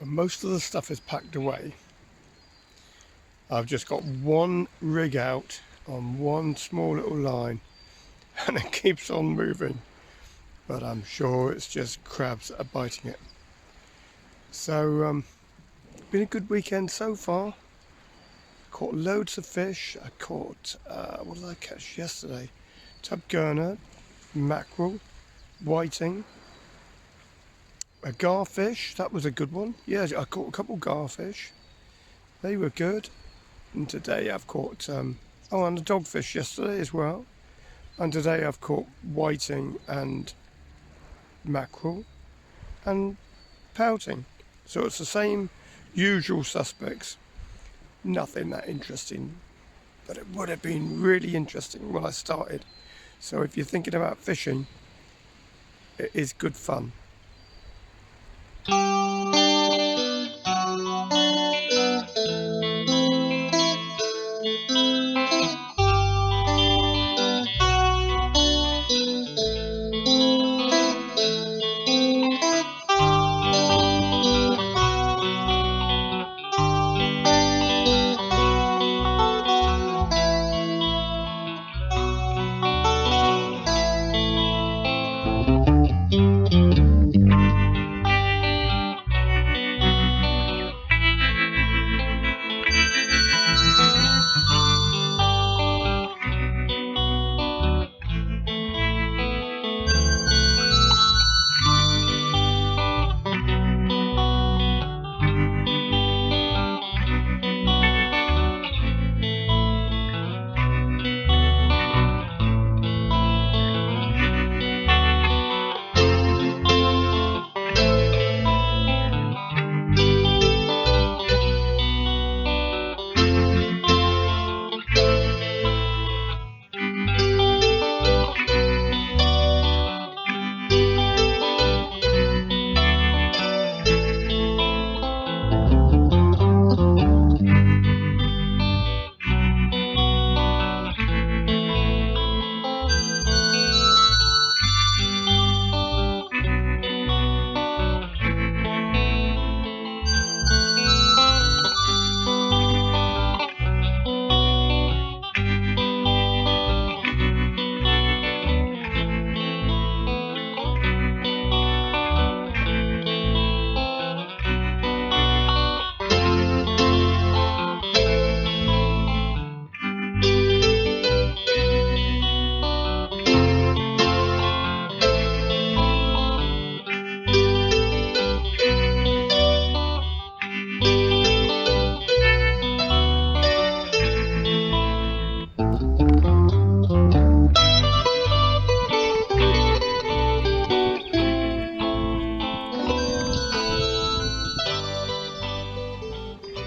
Most of the stuff is packed away. I've just got one rig out on one small little line and it keeps on moving, but I'm sure it's just crabs that are biting it. So been a good weekend so far. Caught loads of fish. I caught what did I catch yesterday? Tubgurner, mackerel, whiting, a garfish. That was a good one. Yeah, I caught a couple garfish. They were good. And today I've caught and a dogfish yesterday as well. And today I've caught whiting and mackerel and pouting. So it's the same usual suspects. Nothing that interesting, but it would have been really interesting when I started. So if you're thinking about fishing, it is good fun.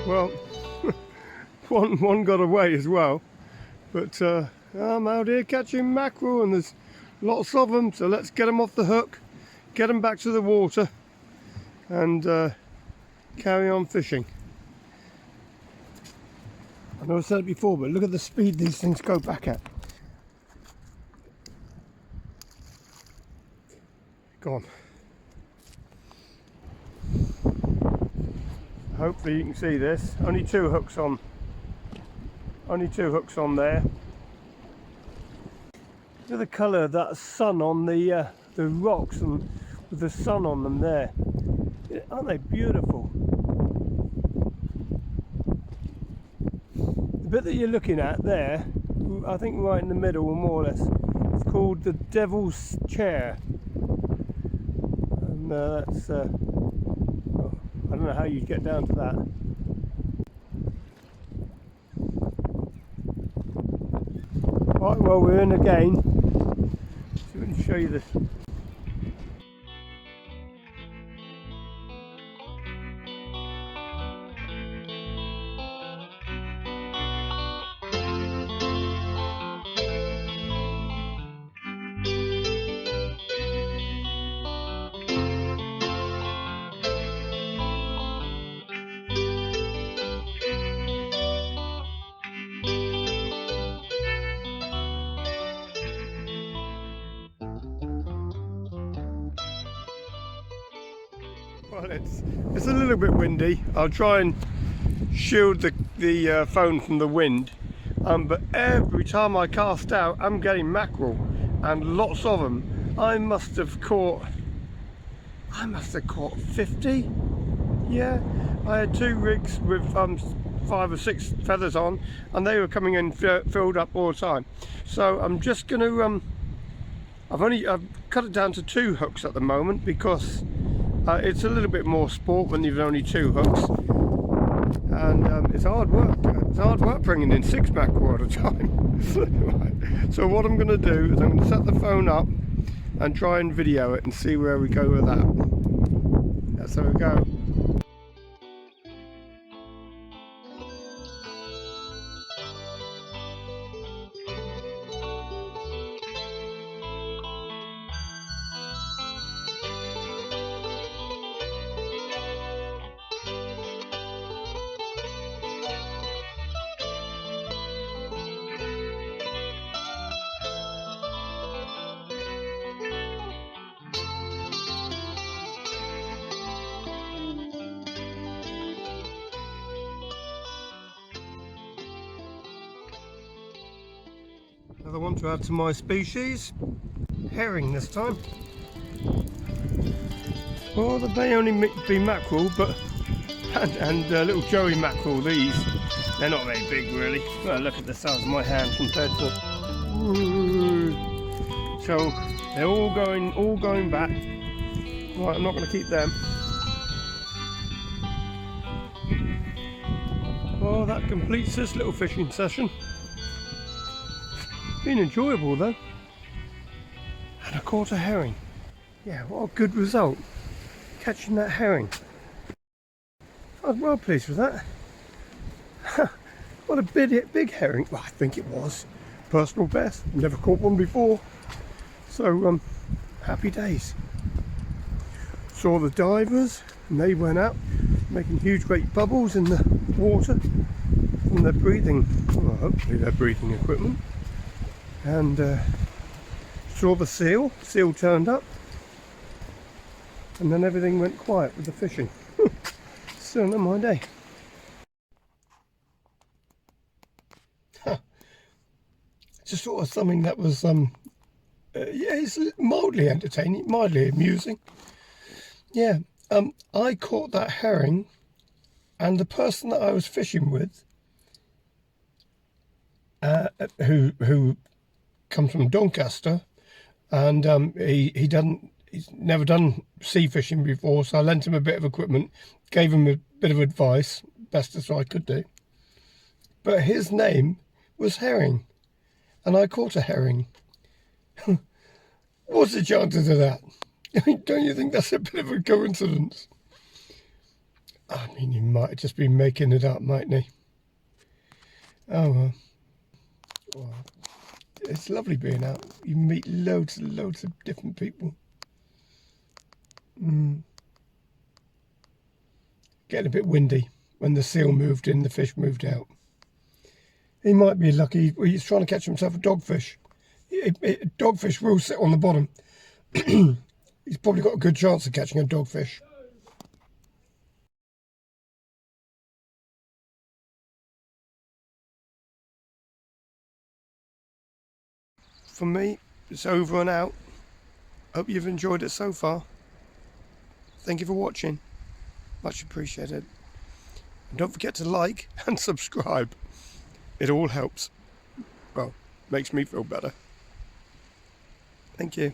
Well, one got away as well, but I'm out here catching mackerel and there's lots of them, so let's get them off the hook, get them back to the water and carry on fishing. I know I said it before, but look at the speed these things go back at. Go on. Hopefully you can see this. Only two hooks on there. Look at the colour of that sun on the rocks and with the sun on them there. Aren't they beautiful? The bit that you're looking at there, I think right in the middle, more or less, it's called the Devil's Chair. And that's I don't know how you get down to that. Right, well, we're in again. So we can show you this. Well, it's a little bit windy. I'll try and shield the phone from the wind. But every time I cast out, I'm getting mackerel, and lots of them. I must have caught 50. Yeah, I had 2 rigs with 5 or 6 feathers on, and they were coming in filled up all the time. So I'm just going to I've cut it down to 2 hooks at the moment, because it's a little bit more sport when you've only 2 hooks, and it's hard work. It's hard work bringing in 6 mackerel at a time. Right. So what I'm going to do is I'm going to set the phone up and try and video it and see where we go with that. That's how we go. Another one to add to my species, herring this time. Well, they may only be mackerel, but and little joey mackerel. These, they're not very big really. Well, look at the size of my hand compared to. So they're all going back. Right, I'm not going to keep them. Well, that completes this little fishing session. Been enjoyable though, and I caught a herring. Yeah, what a good result, catching that herring. I was well pleased with that. What a big herring. Well, I think it was personal best. Never caught one before, so happy days. Saw the divers, and they went out making huge great bubbles in the water from their breathing, well, hopefully their breathing equipment. And saw the seal turned up, and then everything went quiet with the fishing. Still not my day. Just thought of something that was yeah, it's mildly entertaining, mildly amusing. Yeah, I caught that herring, and the person that I was fishing with, who comes from Doncaster, and he's never done sea fishing before, so I lent him a bit of equipment, gave him a bit of advice, best as I could do. But his name was Herring, and I caught a herring. What's the chances of that? I mean, don't you think that's a bit of a coincidence? I mean, he might have just been making it up, mightn't he? Oh well. It's lovely being out. You meet loads and loads of different people. Getting a bit windy. When the seal moved in, the fish moved out. He might be lucky. He's trying to catch himself a dogfish. Dogfish will sit on the bottom. He's probably got a good chance of catching a dogfish. For me, it's over and out. Hope you've enjoyed it so far. Thank you for watching. Much appreciated. And don't forget to like and subscribe. It all helps. Well, makes me feel better. Thank you.